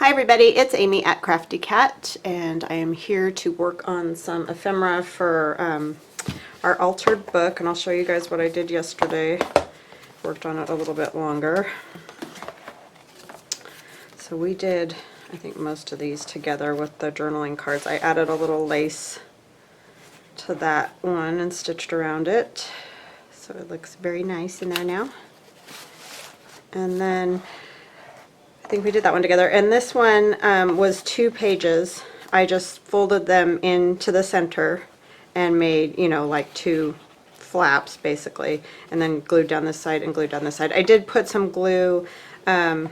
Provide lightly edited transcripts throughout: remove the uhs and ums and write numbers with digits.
Hi everybody, it's Amy at Crafty Cat, and I am here to work on some ephemera for our altered book, and I'll show you guys what I did yesterday. Worked on it a little bit longer. So we did, I think, most of these together with the journaling cards. I added a little lace to that one and stitched around it, so it looks very nice in there now. And then I think we did that one together, and this one was 2 pages. I just folded them into the center and made, you know, like 2 flaps basically, and then glued down this side and glued down this side. I did put some glue on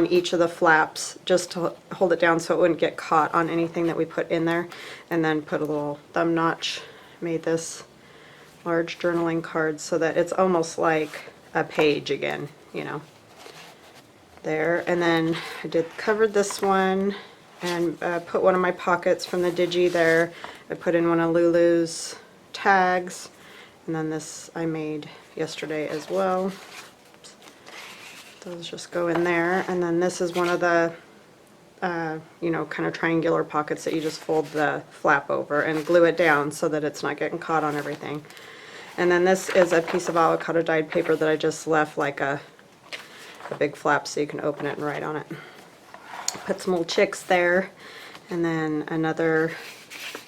each of the flaps just to hold it down so it wouldn't get caught on anything that we put in there, and then put a little thumb notch. Made this large journaling card so that it's almost like a page again, you know. There, and then I covered this one and put one of my pockets from the Digi there. I put in one of Lulu's tags, and then this I made yesterday as well. Those just go in there, and then this is one of the you know, kind of triangular pockets that you just fold the flap over and glue it down so that it's not getting caught on everything. And then this is a piece of avocado dyed paper that I just left like a big flap so you can open it and write on it. Put some little chicks there, and then another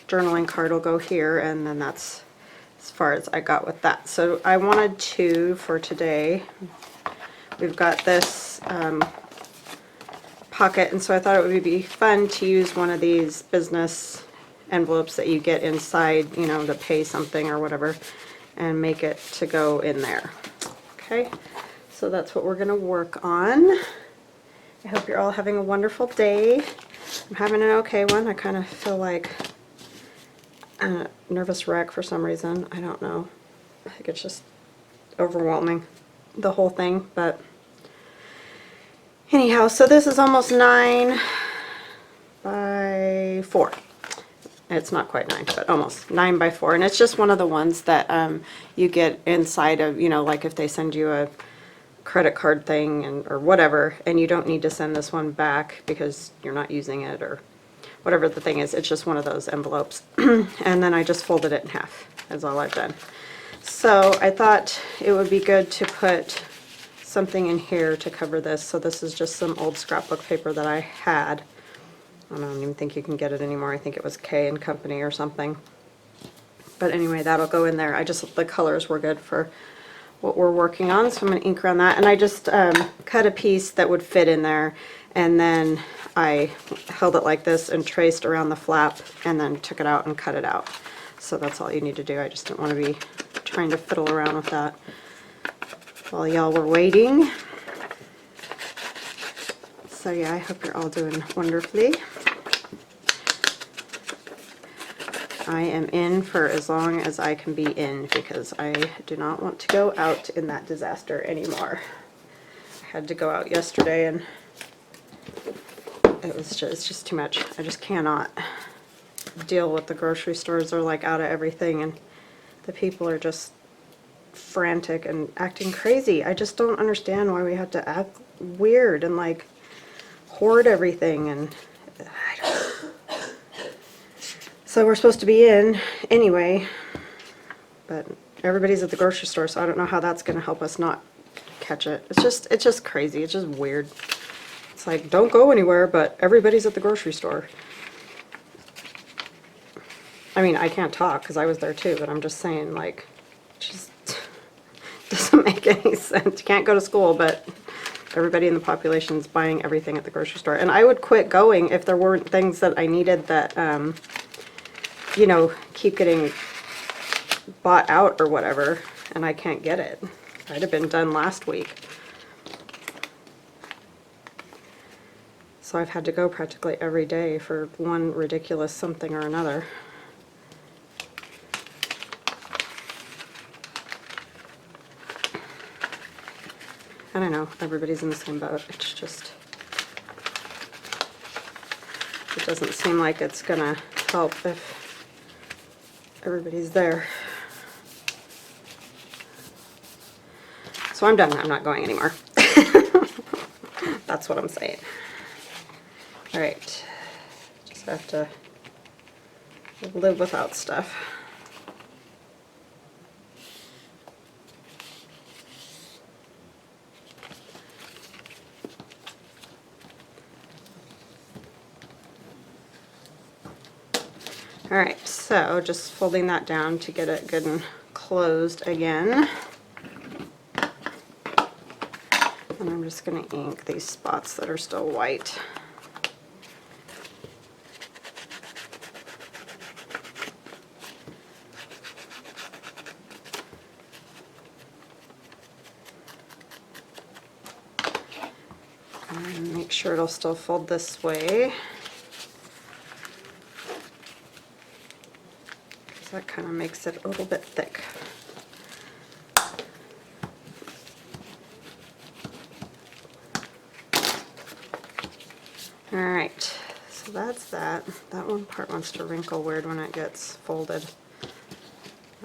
journaling card will go here, and then that's as far as I got with that. So I wanted to, for today, we've got this pocket, and so I thought it would be fun to use one of these business envelopes that you get inside, you know, to pay something or whatever, and make it to go in there. Okay. So that's what we're going to work on. I hope you're all having a wonderful day. I'm having an okay one. I kind of feel like a nervous wreck for some reason. I don't know. I think it's just overwhelming, the whole thing. But anyhow, so this is almost 9 by 4. It's not quite 9, but almost 9 by 4. And it's just one of the ones that you get inside of, you know, like if they send you a credit card thing or whatever, and you don't need to send this one back because you're not using it or whatever the thing is. It's just one of those envelopes. And then I just folded it in half. That's all I've done. So I thought it would be good to put something in here to cover this. So this is just some old scrapbook paper that I had. I don't even think you can get it anymore. I think it was K and Company or something. But anyway, that'll go in there. The colors were good for what we're working on, so I'm going to ink around that. And I just cut a piece that would fit in there, and then I held it like this and traced around the flap, and then took it out and cut it out. So that's all you need to do. I just didn't want to be trying to fiddle around with that while y'all were waiting. So yeah, I hope you're all doing wonderfully. I am in for as long as I can be in, because I do not want to go out in that disaster anymore. I had to go out yesterday, and it's just too much. I just cannot deal with the grocery stores. They're like out of everything, and the people are just frantic and acting crazy. I just don't understand why we have to act weird and like hoard everything, and I don't. So we're supposed to be in anyway, but everybody's at the grocery store, so I don't know how that's going to help us not catch it. It's just crazy. It's just weird. It's like, don't go anywhere, but everybody's at the grocery store. I mean, I can't talk because I was there too, but I'm just saying, like, it just doesn't make any sense. You can't go to school, but everybody in the population is buying everything at the grocery store. And I would quit going if there weren't things that I needed that you know, keep getting bought out or whatever, and I can't get it. I'd have been done last week. So I've had to go practically every day for one ridiculous something or another. I don't know, everybody's in the same boat. It's just, it doesn't seem like it's gonna help if everybody's there. So I'm done. I'm not going anymore. That's what I'm saying. All right, just have to live without stuff. All right, so just folding that down to get it good and closed again. And I'm just going to ink these spots that are still white. And make sure it'll still fold this way. That kind of makes it a little bit thick. All right, so that's that. That one part wants to wrinkle weird when it gets folded.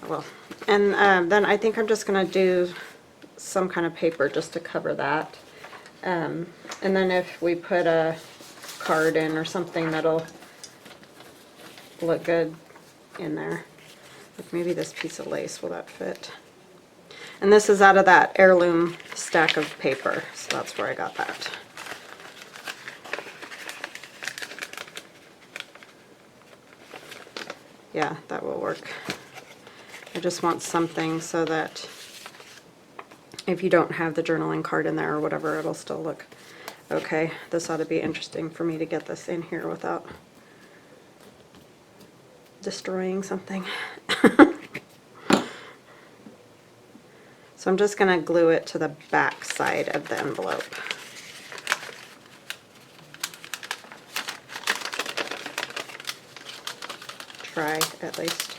Oh, well, and then I think I'm just going to do some kind of paper just to cover that. And then if we put a card in or something, that'll look good in there. Like maybe this piece of lace, will that fit? And this is out of that heirloom stack of paper, so that's where I got that. Yeah, that will work. I just want something so that if you don't have the journaling card in there or whatever, it'll still look okay. This ought to be interesting for me to get this in here without destroying something. So I'm just going to glue it to the back side of the envelope. Try, at least.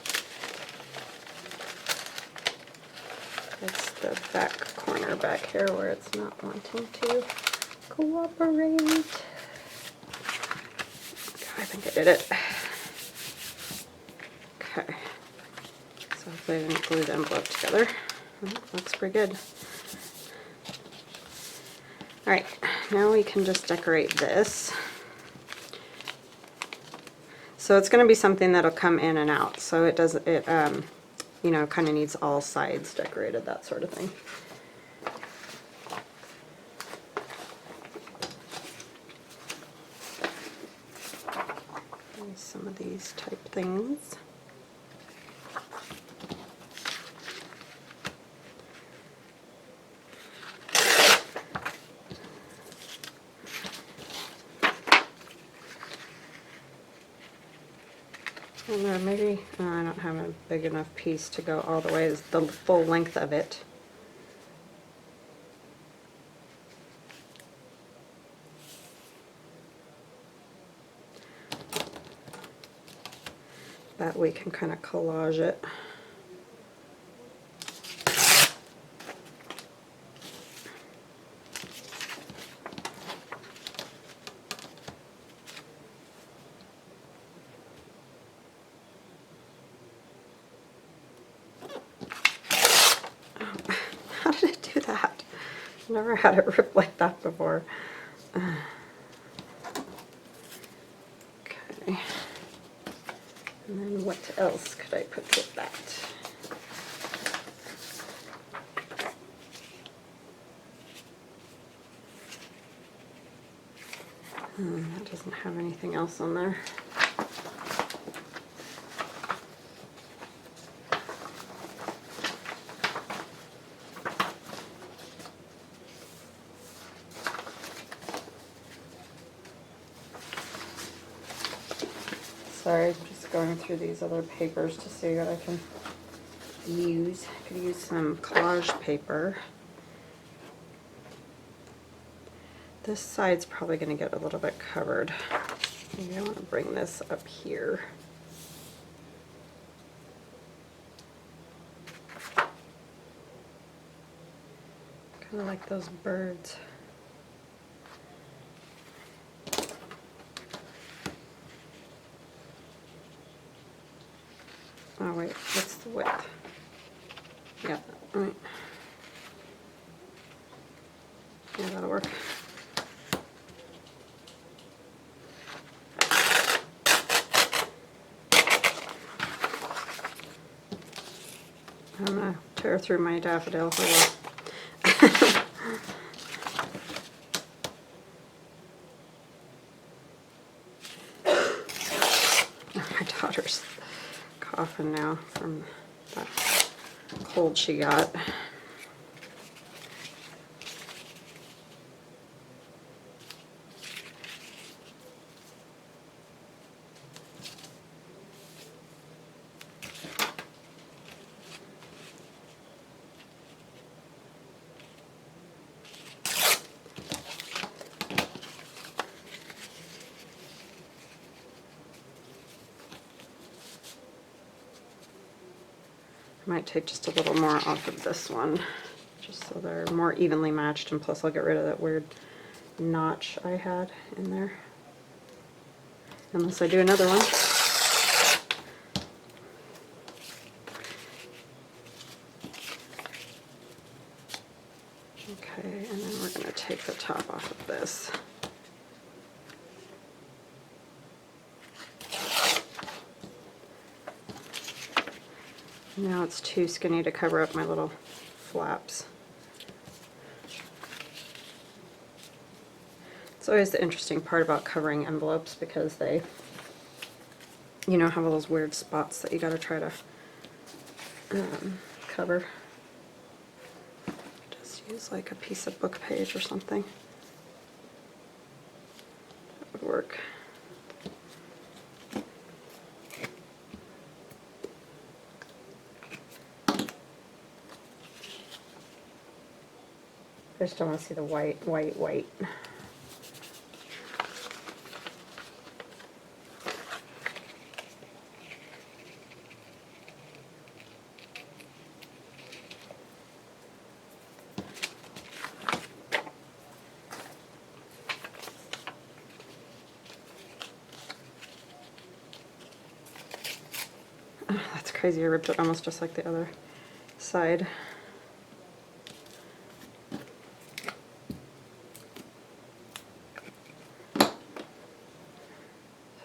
It's the back corner back here where it's not wanting to cooperate. Okay, I think I did it. Okay. So hopefully I didn't glue the envelope together. Looks pretty good. Alright, now we can just decorate this. So it's going to be something that'll come in and out. So it does, you know, kind of needs all sides decorated, that sort of thing. Maybe some of these type things. Or maybe I don't have a big enough piece to go all the way the full length of it. But we can kind of collage it. How did it do that? I've never had it rip like that before. Okay. And then what else could I put with that? That doesn't have anything else on there. Sorry, I'm just going through these other papers to see what I can use. I could use some collage paper. This side's probably going to get a little bit covered. Maybe I want to bring this up here. Kind of like those birds. Oh wait, what's the width? Yeah, right. Yeah, that'll work. through my daffodil. Oh well. My daughter's coughing now from that cold she got. Might take just a little more off of this one, just so they're more evenly matched, and plus I'll get rid of that weird notch I had in there, unless I do another one. Okay, and then we're going to take the top off of this. Now it's too skinny to cover up my little flaps. It's always the interesting part about covering envelopes, because they, you know, have all those weird spots that you gotta try to cover. Just use like a piece of book page or something. That would work. I just don't want to see the white. Oh, that's crazy, I ripped it almost just like the other side.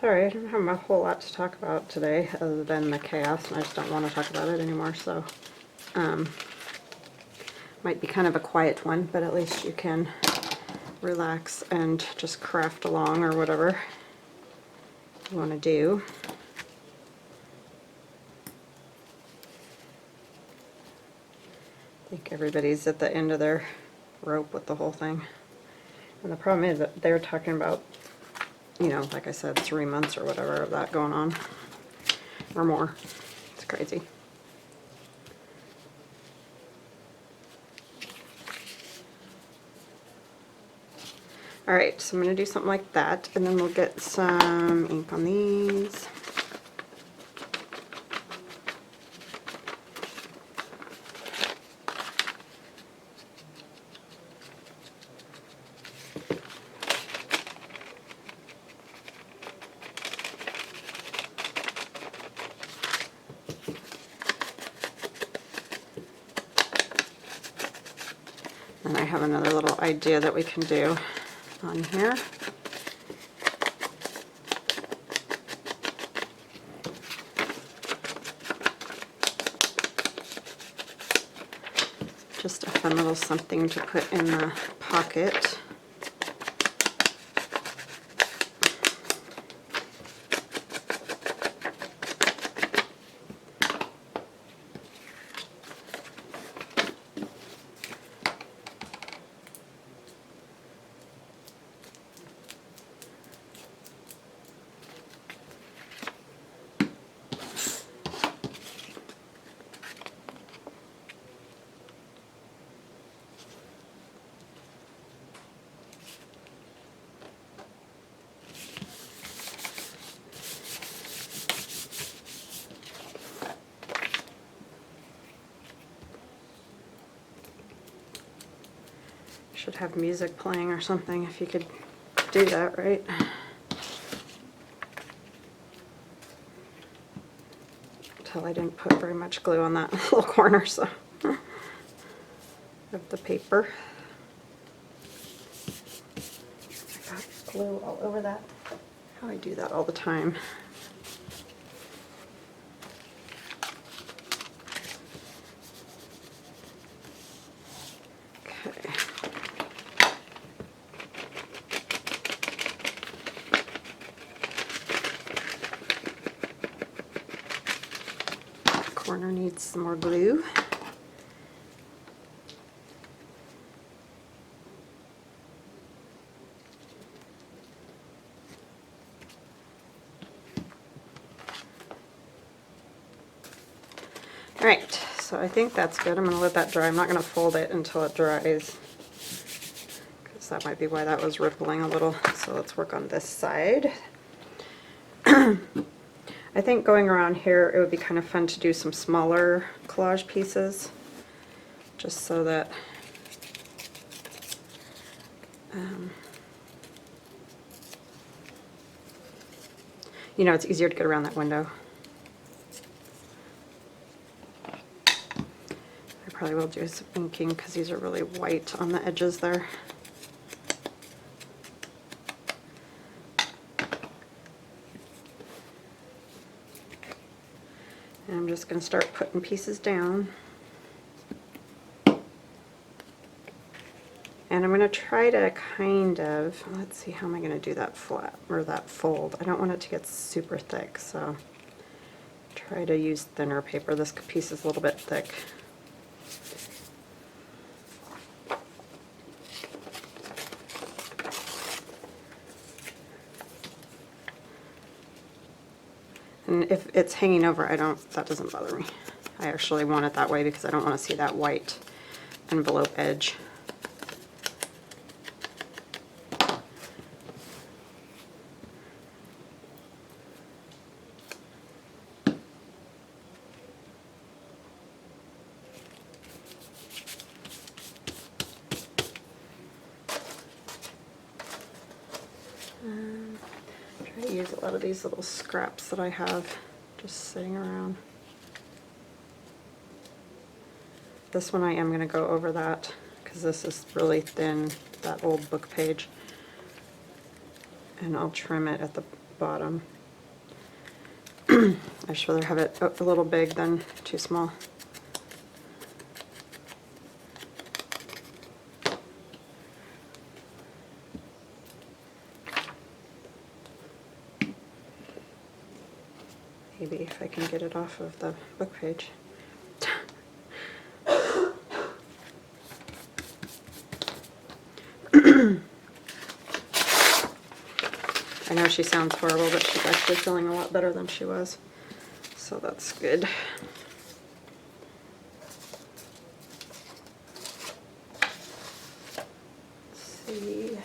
Sorry, I don't have a whole lot to talk about today other than the chaos, and I just don't want to talk about it anymore, so might be kind of a quiet one, but at least you can relax and just craft along or whatever you want to do. I think everybody's at the end of their rope with the whole thing. And the problem is that they're talking about, you know, like I said, 3 months or whatever of that going on, or more. It's crazy. Alright, so I'm going to do something like that, and then we'll get some ink on these. And I have another little idea that we can do on here. Just a fun little something to put in the pocket. Should have music playing or something if you could do that, right? Until I didn't put very much glue on that little corner, so of the paper. I got glue all over that. How I do that all the time. corner needs some more glue. Alright, so I think that's good. I'm going to let that dry. I'm not going to fold it until it dries, because that might be why that was rippling a little. So let's work on this side. I think going around here it would be kind of fun to do some smaller collage pieces, just so that you know, it's easier to get around that window. I probably will do some inking because these are really white on the edges there. And I'm just going to start putting pieces down. And I'm going to try to kind of, let's see, how am I going to do that flat, or that fold? I don't want it to get super thick, so try to use thinner paper. This piece is a little bit thick. And if it's hanging over, that doesn't bother me. I actually want it that way because I don't want to see that white envelope edge. Try to use a lot of these little scraps that I have just sitting around. This one I am going to go over that because this is really thin, that old book page, and I'll trim it at the bottom. I should rather have it a little big than too small. Maybe if I can get it off of the book page. I know she sounds horrible, but she's actually feeling a lot better than she was, so that's good. Let's see.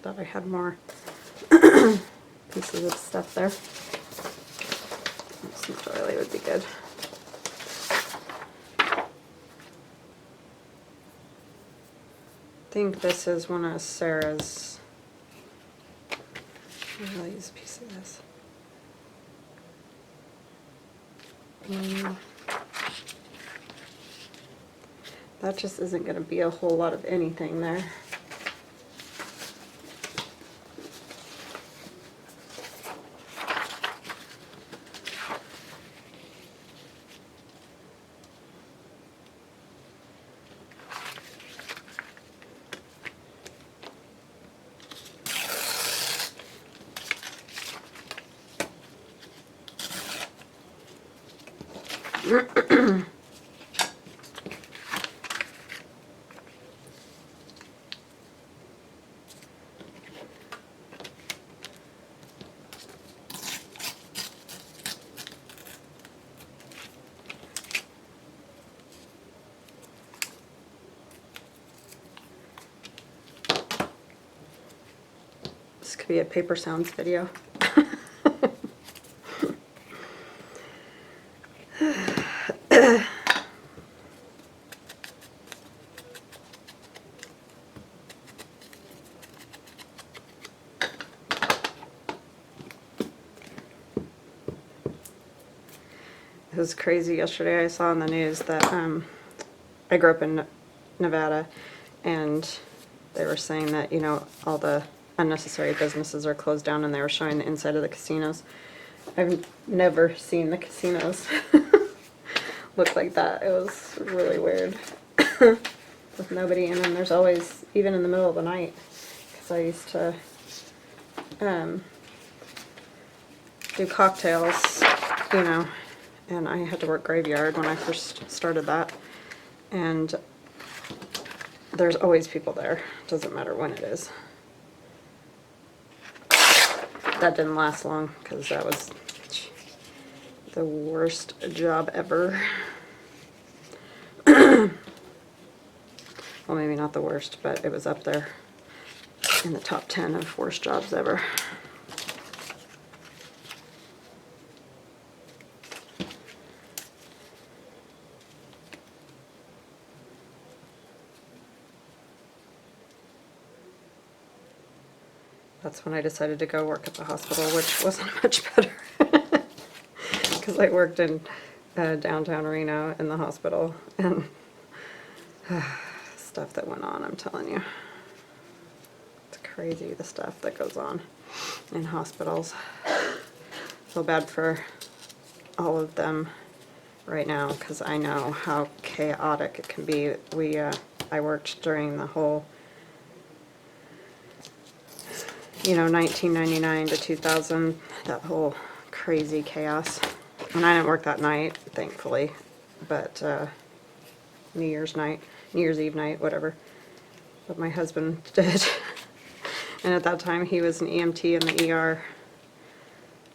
Thought I had more pieces of stuff there. Some oily would be good. I think this is one of Sarah's. I'll use a piece of this. That just isn't going to be a whole lot of anything there. This could be a paper sounds video. It was crazy yesterday. I saw on the news that I grew up in Nevada, and they were saying that, you know, all the unnecessary businesses are closed down, and they were showing the inside of the casinos. I've never seen the casinos look like that. It was really weird. With nobody in them. There's always, even in the middle of the night, because I used to do cocktails, you know, and I had to work graveyard when I first started that. And there's always people there. Doesn't matter when it is. That didn't last long because that was the worst job ever. Well, maybe not the worst, but it was up there in the top 10 of worst jobs ever. That's when I decided to go work at the hospital, which wasn't much better. Because I worked in downtown Reno in the hospital, and stuff that went on, I'm telling you. It's crazy, the stuff that goes on in hospitals. Feel bad for all of them right now, because I know how chaotic it can be. I worked during the whole, you know, 1999 to 2000, that whole crazy chaos. And I didn't work that night, thankfully, but New Year's Eve night, whatever. But my husband did. And at that time, he was an EMT in the ER.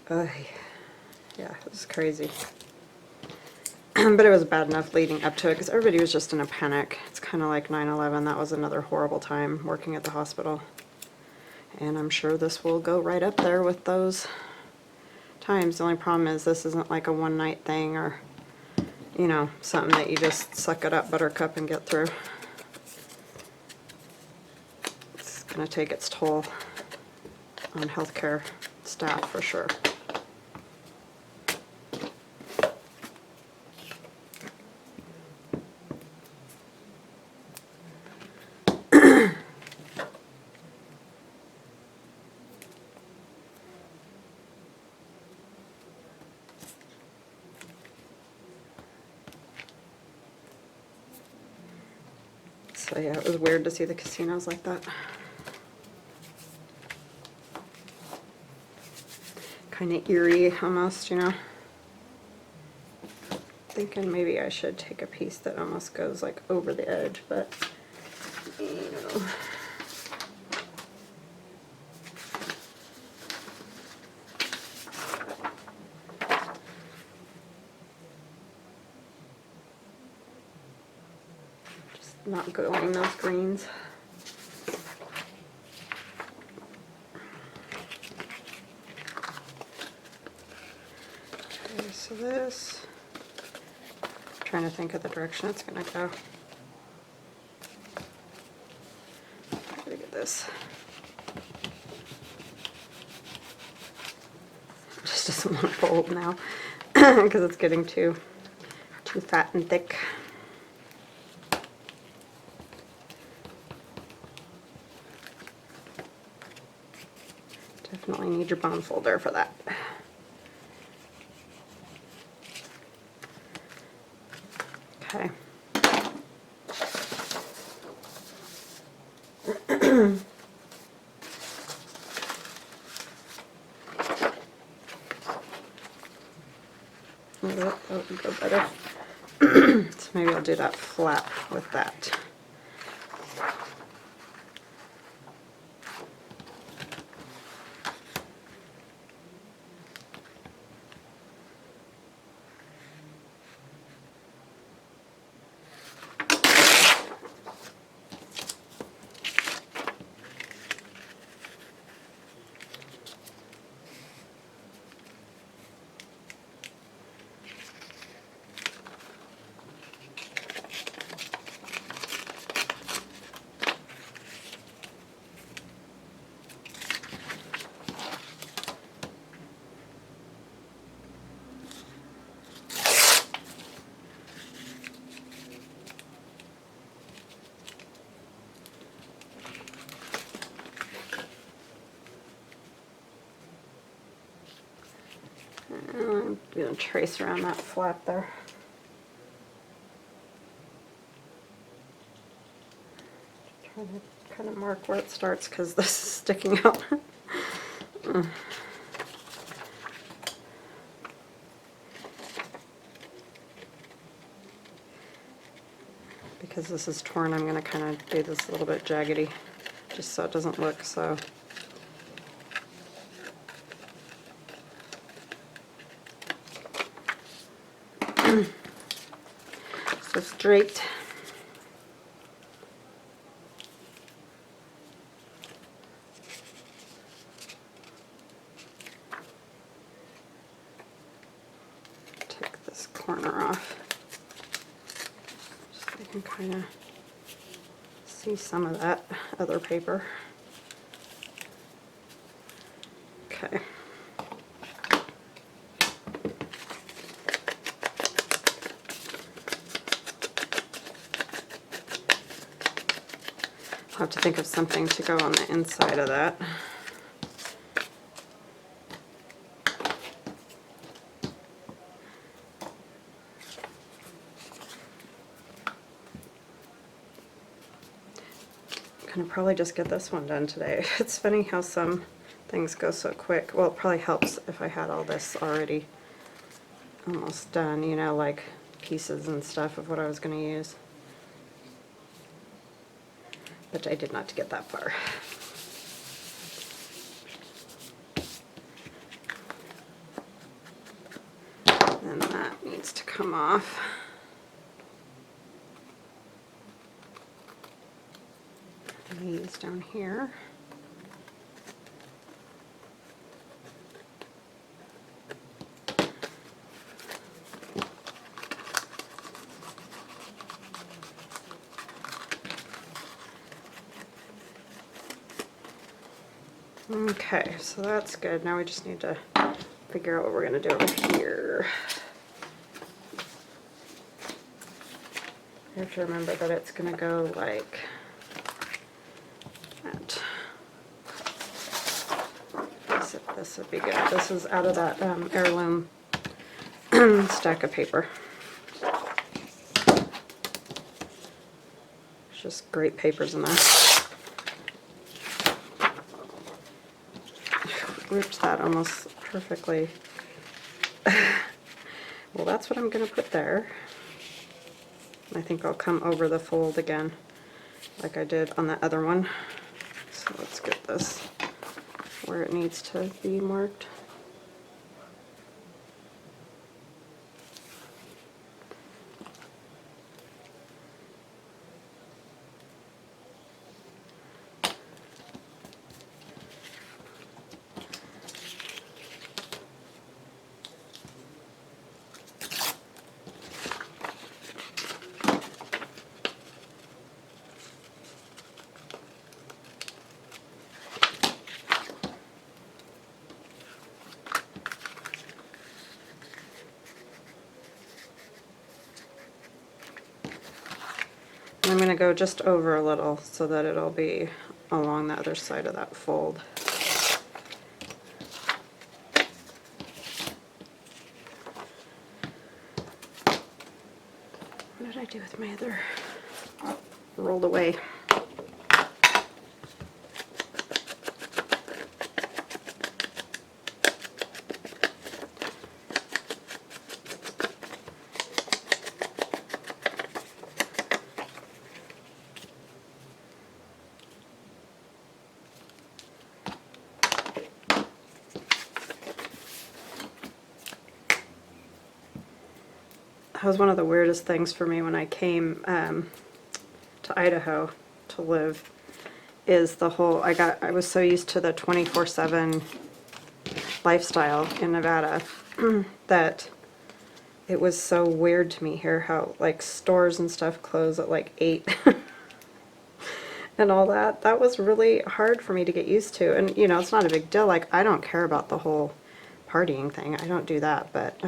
Yeah, it was crazy. But it was bad enough leading up to it, because everybody was just in a panic. It's kind of like 9/11. That was another horrible time working at the hospital. And I'm sure this will go right up there with those times. The only problem is this isn't like a one-night thing, or, you know, something that you just suck it up, buttercup, and get through. It's going to take its toll on healthcare staff for sure. So yeah, it was weird to see the casinos like that. Kind of eerie almost, you know. Thinking maybe I should take a piece that almost goes like over the edge, but you know. Not going those greens. Okay, so this, I'm trying to think of the direction it's going to go. Look at this. It just doesn't want to fold now because it's getting too fat and thick. Definitely need your bone folder for that. Okay. That would go better. So maybe I'll do that flap with that. I'm going to trace around that flap there. Trying to kind of mark where it starts because this is sticking out. Because this is torn, I'm going to kind of do this a little bit jaggedy, just so it doesn't look so. So straight. Take this corner off, just so you can kind of see some of that other paper. Okay. I'll have to think of something to go on the inside of that. I'm gonna probably just get this one done today. It's funny how some things go so quick. Well, it probably helps if I had all this already almost done, you know, like pieces and stuff of what I was gonna use. But I did not get that far. And that needs to come off. These down here. Okay, so that's good. Now we just need to figure out what we're going to do over here. You have to remember that it's going to go like that. This would be good. This is out of that heirloom stack of paper. It's just great papers in there. Ripped that almost perfectly. Well, that's what I'm going to put there. I think I'll come over the fold again like I did on that other one. So let's get this where it needs to be marked. I'm going to go just over a little so that it'll be along the other side of that fold. What did I do with my other? Oh, rolled away. That was one of the weirdest things for me when I came to Idaho to live, is the whole, I was so used to the 24/7 lifestyle in Nevada that it was so weird to me here how like stores and stuff close at like 8 and all that. That was really hard for me to get used to. And you know, it's not a big deal. Like, I don't care about the whole partying thing. I don't do that, but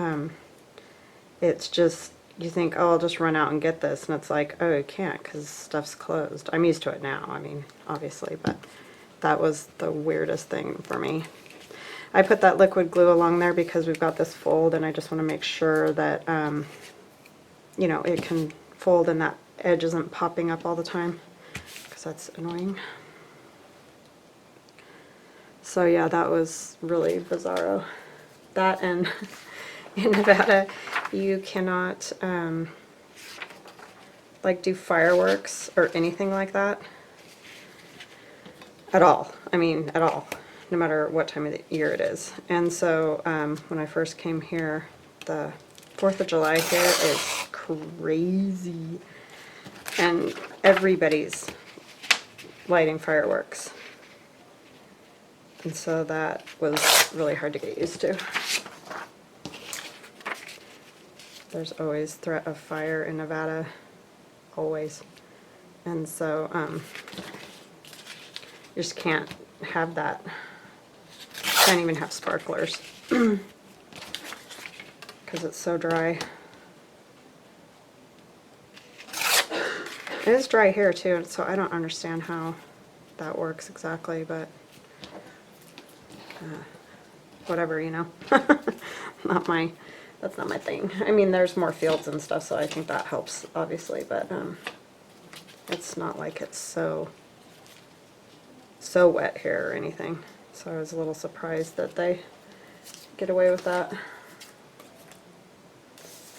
it's just, you think, oh, I'll just run out and get this, and it's like, oh, you can't because stuff's closed. I'm used to it now, I mean, obviously, but that was the weirdest thing for me. I put that liquid glue along there because we've got this fold, and I just want to make sure that, you know, it can fold and that edge isn't popping up all the time, because that's annoying. So yeah, that was really bizarro. That, and in Nevada, you cannot like do fireworks or anything like that at all. I mean, at all, no matter what time of the year it is. And so when I first came here, the 4th of July here is crazy, and everybody's lighting fireworks. And so that was really hard to get used to. There's always threat of fire in Nevada, always. And so you just can't have that. Can't even have sparklers because it's so dry. It is dry here too, so I don't understand how that works exactly, but whatever, you know. That's not my thing. I mean, there's more fields and stuff, so I think that helps, obviously, but it's not like it's so wet here or anything. So I was a little surprised that they get away with that.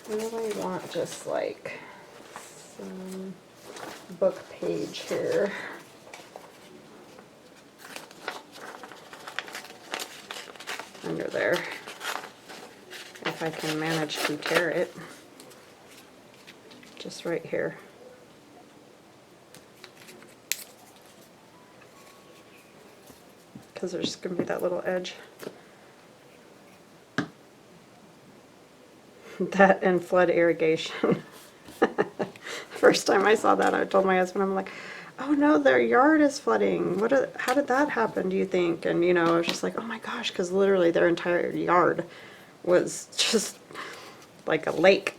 I really want just like some book page here. Under there, if I can manage to tear it, just right here. Because there's going to be that little edge. That and flood irrigation. First time I saw that, I told my husband, I'm like, oh no, their yard is flooding. How did that happen, do you think? And you know, I was just like, oh my gosh, because literally their entire yard was just like a lake.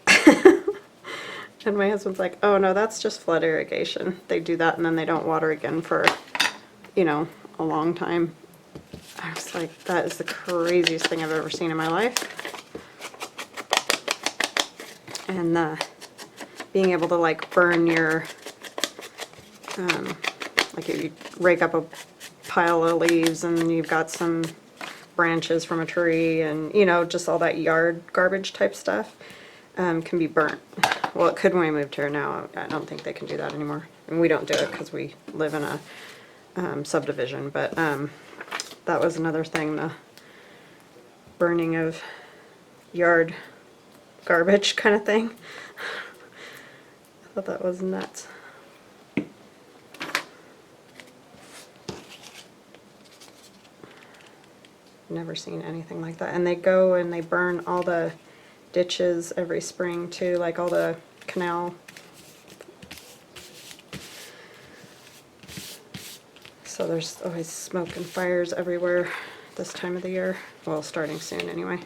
And my husband's like, oh no, that's just flood irrigation. They do that and then they don't water again for, you know, a long time. I was like, that is the craziest thing I've ever seen in my life. And being able to like burn your, like if you rake up a pile of leaves and you've got some branches from a tree and, you know, just all that yard garbage type stuff, can be burnt. Well, it could when we moved here. Now I don't think they can do that anymore. And we don't do it because we live in a subdivision, but that was another thing, the burning of yard garbage kind of thing. I thought that was nuts. Never seen anything like that. And they go and they burn all the ditches every spring too, like all the canal. So there's always smoke and fires everywhere this time of the year. Well, starting soon anyway.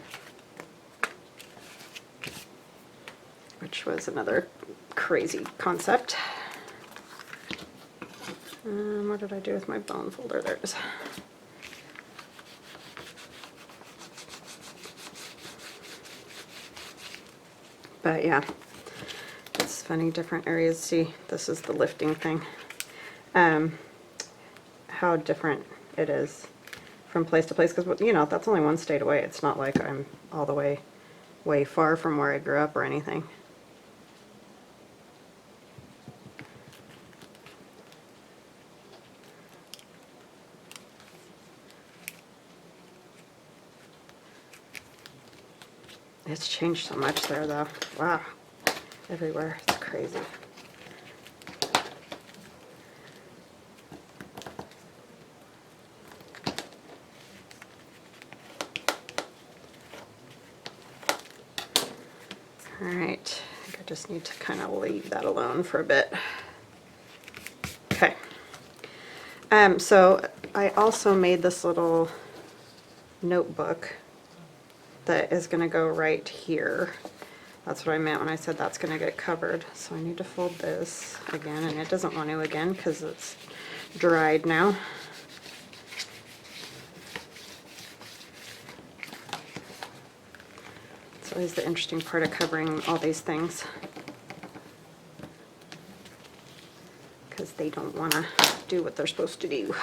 Which was another crazy concept. What did I do with my bone folder? There it is. But yeah, it's funny, different areas. See, this is the lifting thing. How different it is from place to place, because, you know, that's only one state away. It's not like I'm all the way far from where I grew up or anything. It's changed so much there, though. Wow. Everywhere. It's crazy. Alright. I think I just need to kind of leave that alone for a bit. Okay. So I also made this little notebook that is going to go right here. That's what I meant when I said that's going to get covered. So I need to fold this again, and it doesn't want to again because it's dried now. always the interesting part of covering all these things, because they don't want to do what they're supposed to do.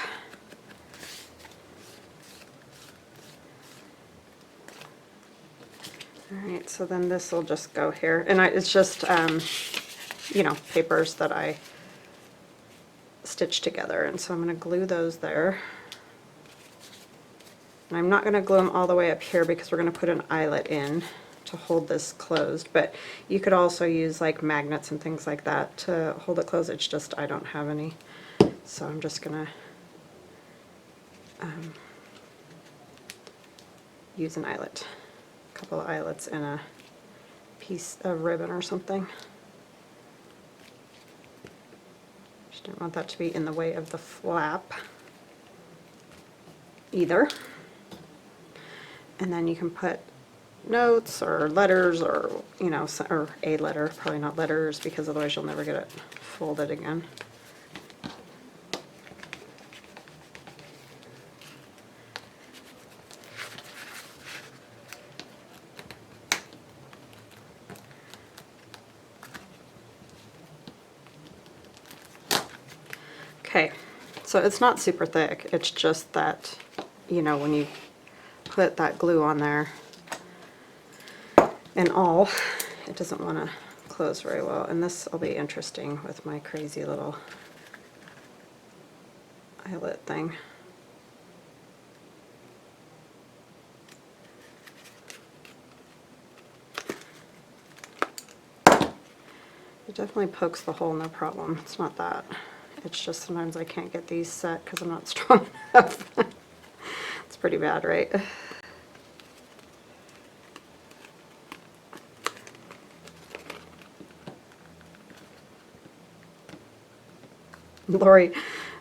Alright, so then this will just go here, and it's just, you know, papers that I stitched together, and so I'm going to glue those there. And I'm not going to glue them all the way up here because we're going to put an eyelet in to hold this closed, but you could also use like magnets and things like that to hold it closed. It's just I don't have any, so I'm just going to use an eyelet, a couple of eyelets and a piece of ribbon or something. Just don't want that to be in the way of the flap either. And then you can put notes or letters, or, you know, or a letter, probably not letters, because otherwise you'll never get it folded again. Okay, so it's not super thick, it's just that, you know, when you put that glue on there and all, it doesn't want to close very well. And this will be interesting with my crazy little eyelet thing. It definitely pokes the hole, no problem. It's not that. It's just sometimes I can't get these set because I'm not strong enough. It's pretty bad, right? Lori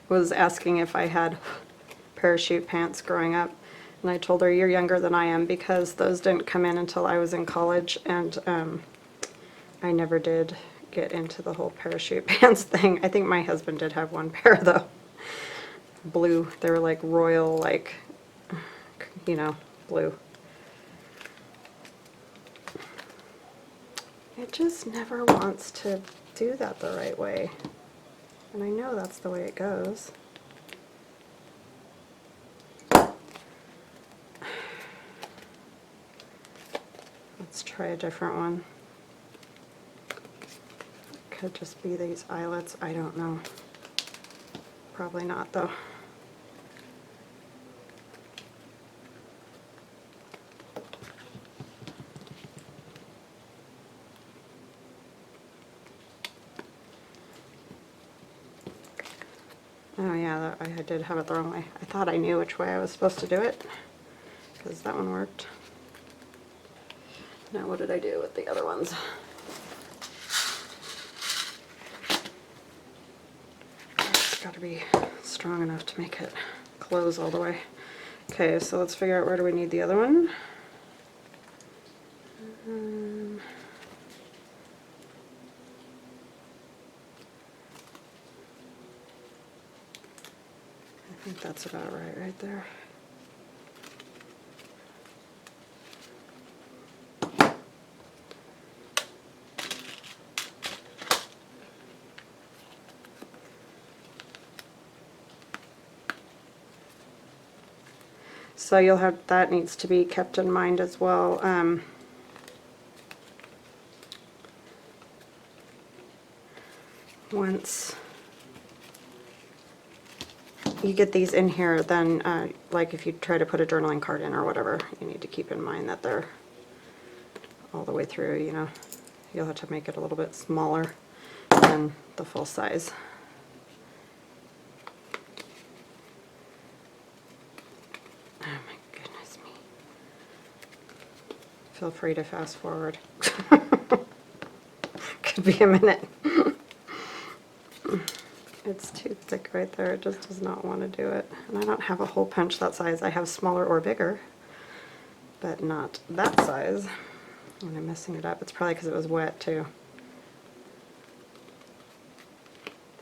was asking if I had parachute pants growing up, and I told her, you're younger than I am, because those didn't come in until I was in college, and I never did get into the whole parachute pants thing. I think my husband did have one pair though. Blue. They were like royal, like, you know, blue. It just never wants to do that the right way. And I know that's the way it goes. Let's try a different one. Could just be these eyelets, I don't know. Probably not though. Oh yeah, I did have it the wrong way. I thought I knew which way I was supposed to do it, because that one worked. Now what did I do with the other ones? It's got to be strong enough to make it close all the way. Okay, so let's figure out where do we need the other one. I think that's about right there. So you'll have, that needs to be kept in mind as well. Once you get these in here, then like if you try to put a journaling card in or whatever, you need to keep in mind that they're all the way through, you know. You'll have to make it a little bit smaller than the full size. Oh my goodness me. Feel free to fast forward. Could be a minute. It's too thick right there. It just does not want to do it. And I don't have a hole punch that size. I have smaller or bigger, but not that size. And I'm messing it up. It's probably because it was wet too.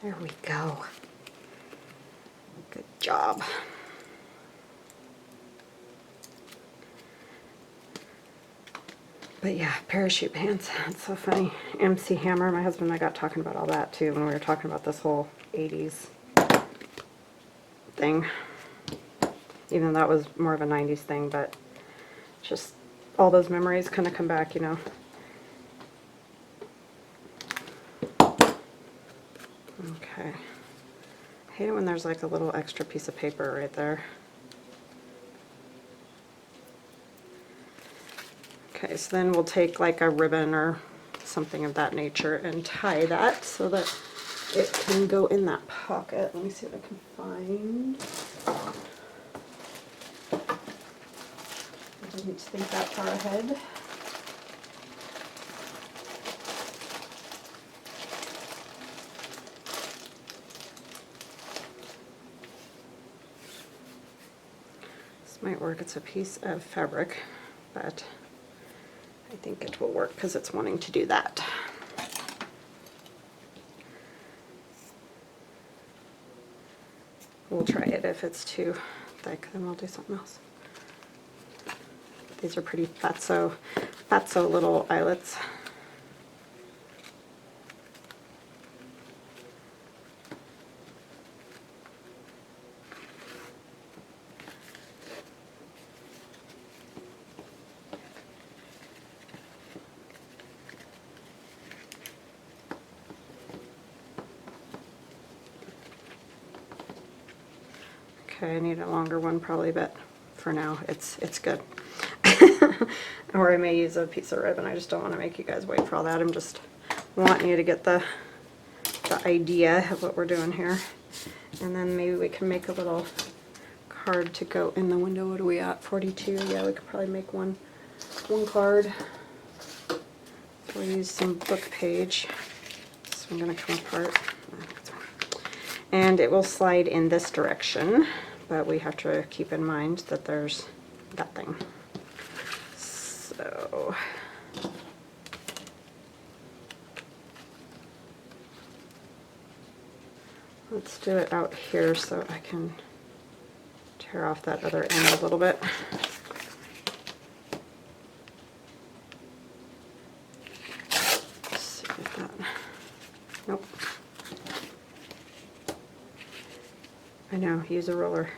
There we go. Good job. But yeah, parachute pants, that's so funny. MC Hammer, my husband and I got talking about all that too when we were talking about this whole 80s thing. Even though that was more of a 90s thing, but just all those memories kind of come back, you know. Okay. I hate it when there's like a little extra piece of paper right there. Okay, so then we'll take like a ribbon or something of that nature and tie that so that it can go in that pocket. Let me see what I can find. I didn't think that far ahead. This might work. It's a piece of fabric, but I think it will work because it's wanting to do that. We'll try it. If it's too thick, then we'll do something else. These are pretty fatso little eyelets. Okay, I need a longer one probably, but for now it's good. Or I may use a piece of ribbon. I just don't want to make you guys wait for all that. I'm just wanting you to get the idea of what we're doing here. And then maybe we can make a little card to go in the window. What are we at? 42? Yeah, we could probably make one card. So we'll use some book page. So I'm going to come apart. And it will slide in this direction, but we have to keep in mind that there's that thing. So let's do it out here so I can tear off that other end a little bit. Let's see if that, nope. I know, use a roller.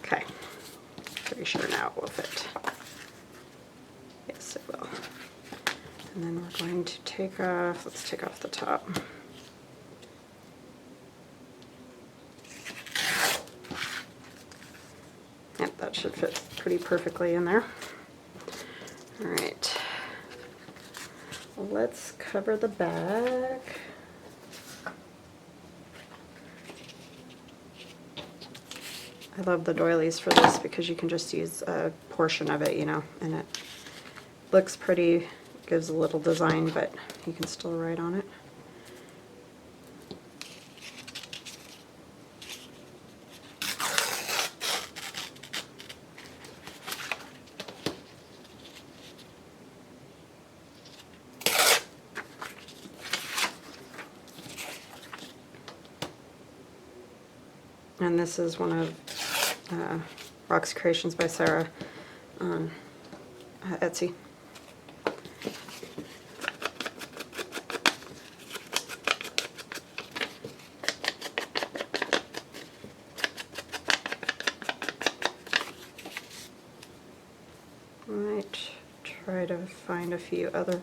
Okay, pretty sure now it will fit. Yes, it will. And then we're going to take off, let's take off the top. Yep, that should fit pretty perfectly in there. All right. Let's cover the back. I love the doilies for this because you can just use a portion of it, you know, and it looks pretty, gives a little design, but you can still write on it. And this is one of Rock's Creations by Sarah on Etsy. Might try to find a few other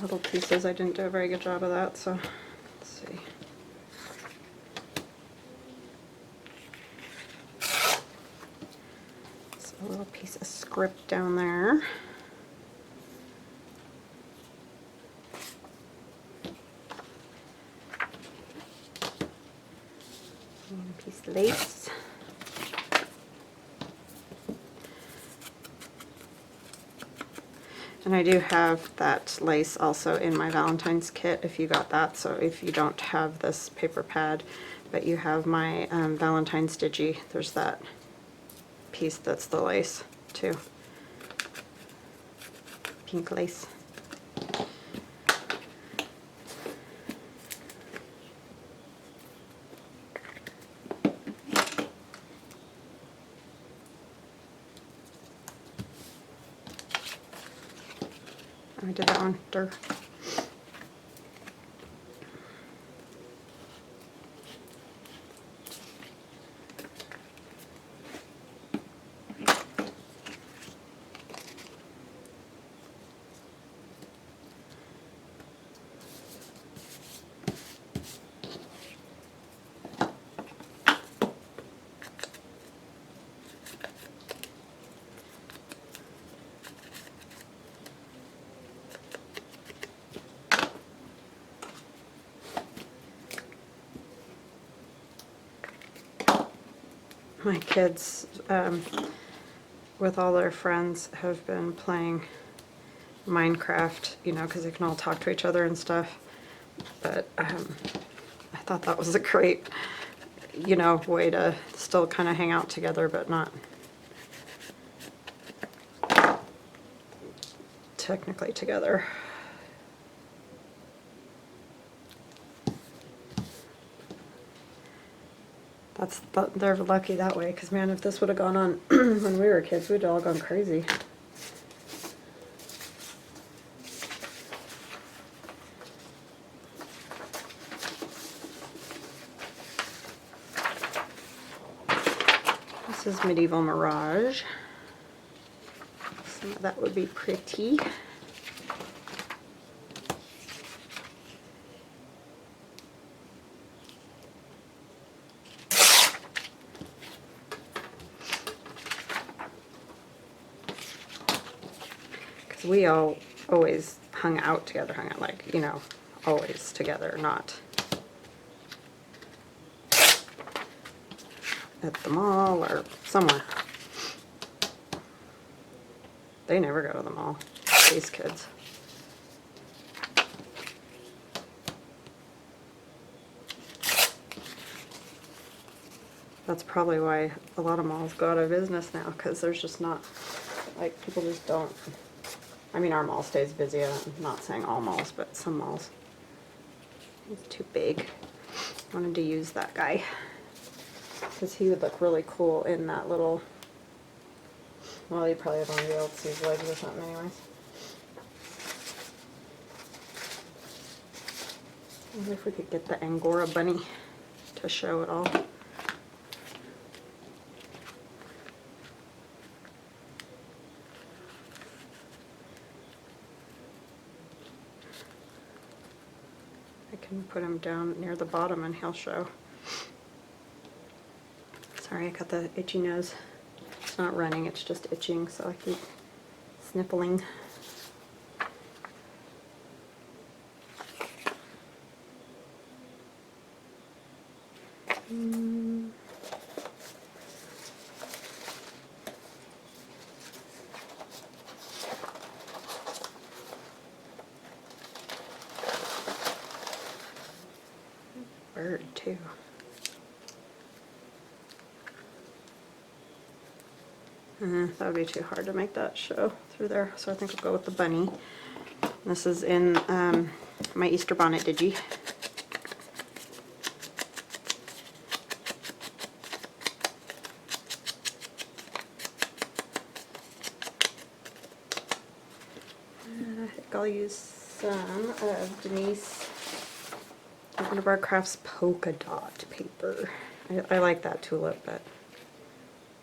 little pieces. I didn't do a very good job of that, so let's see. A little piece of script down there. And a piece of lace. And I do have that lace also in my Valentine's kit if you got that. So if you don't have this paper pad, but you have my Valentine's Digi, there's that piece that's the lace too. Pink lace. counter. My kids, with all their friends, have been playing Minecraft, you know, because they can all talk to each other and stuff. But I thought that was a great, you know, way to still kind of hang out together, but not technically together. They're lucky that way, because man, if this would have gone on when we were kids, we'd all gone crazy. This is Medieval Mirage. Some of that would be pretty. We always hung out together, like, you know, always together, not at the mall or somewhere. They never go to the mall, these kids. That's probably why a lot of malls go out of business now, because there's just not, like, people just don't. I mean, our mall stays busy. I'm not saying all malls, but some malls. He's too big. Wanted to use that guy because he would look really cool in that little, well, he'd probably have on the old his legs or something anyways. I wonder if we could get the Angora bunny to show it all. Can put him down near the bottom and he'll show. Sorry, I got the itchy nose. It's not running, it's just itching, so I keep sniffling. Bird too. That would be too hard to make that show through there, so I think I'll go with the bunny. This is in my Easter bonnet digi. I think I'll use some of Denise Wonderbar Crafts polka dot paper. I like that tulip, but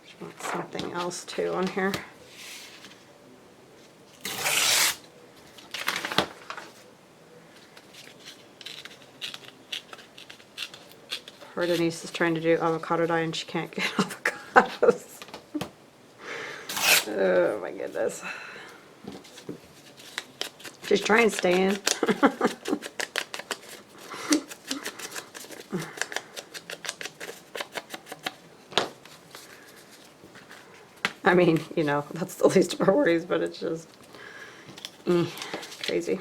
I just want something else too on here. Poor Denise is trying to do avocado dye and she can't get avocados. Oh my goodness. She's trying to stay in. I mean, you know, that's the least of our worries, but it's just crazy.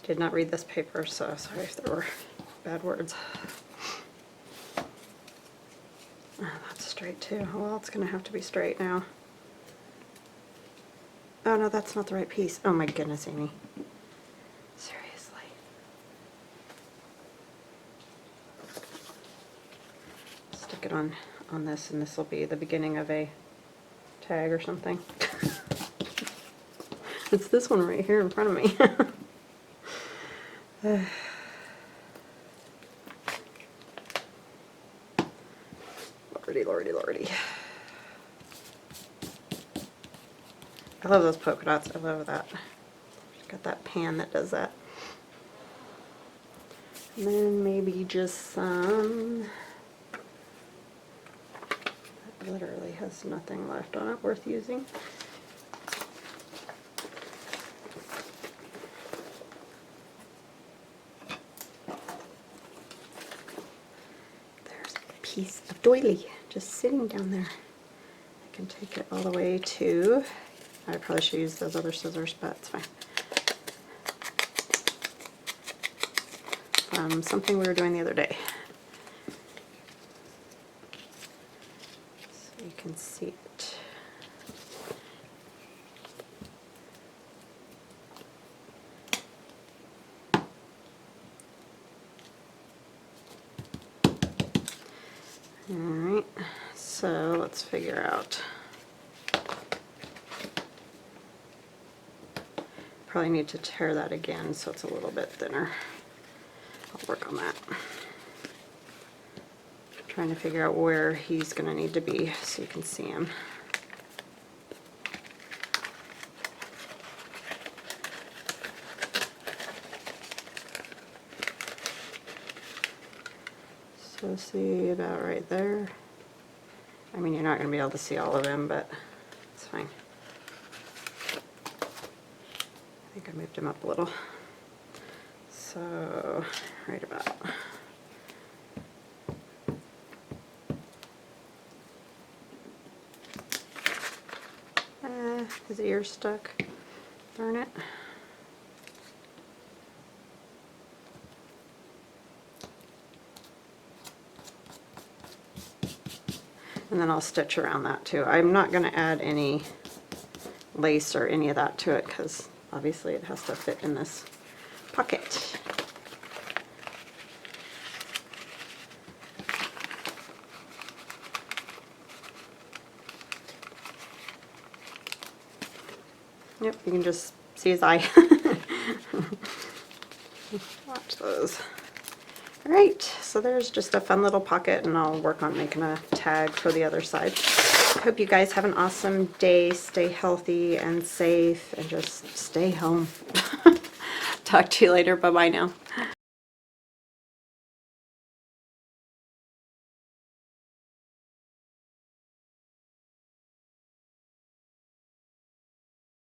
Did not read this paper, so sorry if there were bad words. Oh, that's straight too. Well, it's going to have to be straight now. Oh no, that's not the right piece. Oh my goodness, Amy. Seriously. Stick it on this, and this will be the beginning of a tag or something. It's this one right here in front of me. Lordy, lordy, lordy. I love those polka dots. I love that. Got that pan that does that. And then maybe just some. That literally has nothing left on it worth using. There's a piece of doily just sitting down there. I can take it all the way to, I probably should use those other scissors, but it's fine. Something we were doing the other day. So you can see it. Alright, so let's figure out. Probably need to tear that again so it's a little bit thinner. I'll work on that. Trying to figure out where he's going to need to be so you can see him. So see about right there. I mean, you're not going to be able to see all of him, but it's fine. I think I moved him up a little. So, right about. His ear's stuck. Darn it. And then I'll stitch around that too. I'm not going to add any lace or any of that to it because obviously it has to fit in this pocket. Yep, you can just see his eye. Watch those. Alright, so there's just a fun little pocket, and I'll work on making a tag for the other side. I hope you guys have an awesome day. Stay healthy and safe, and just stay home. Talk to you later. Bye-bye now.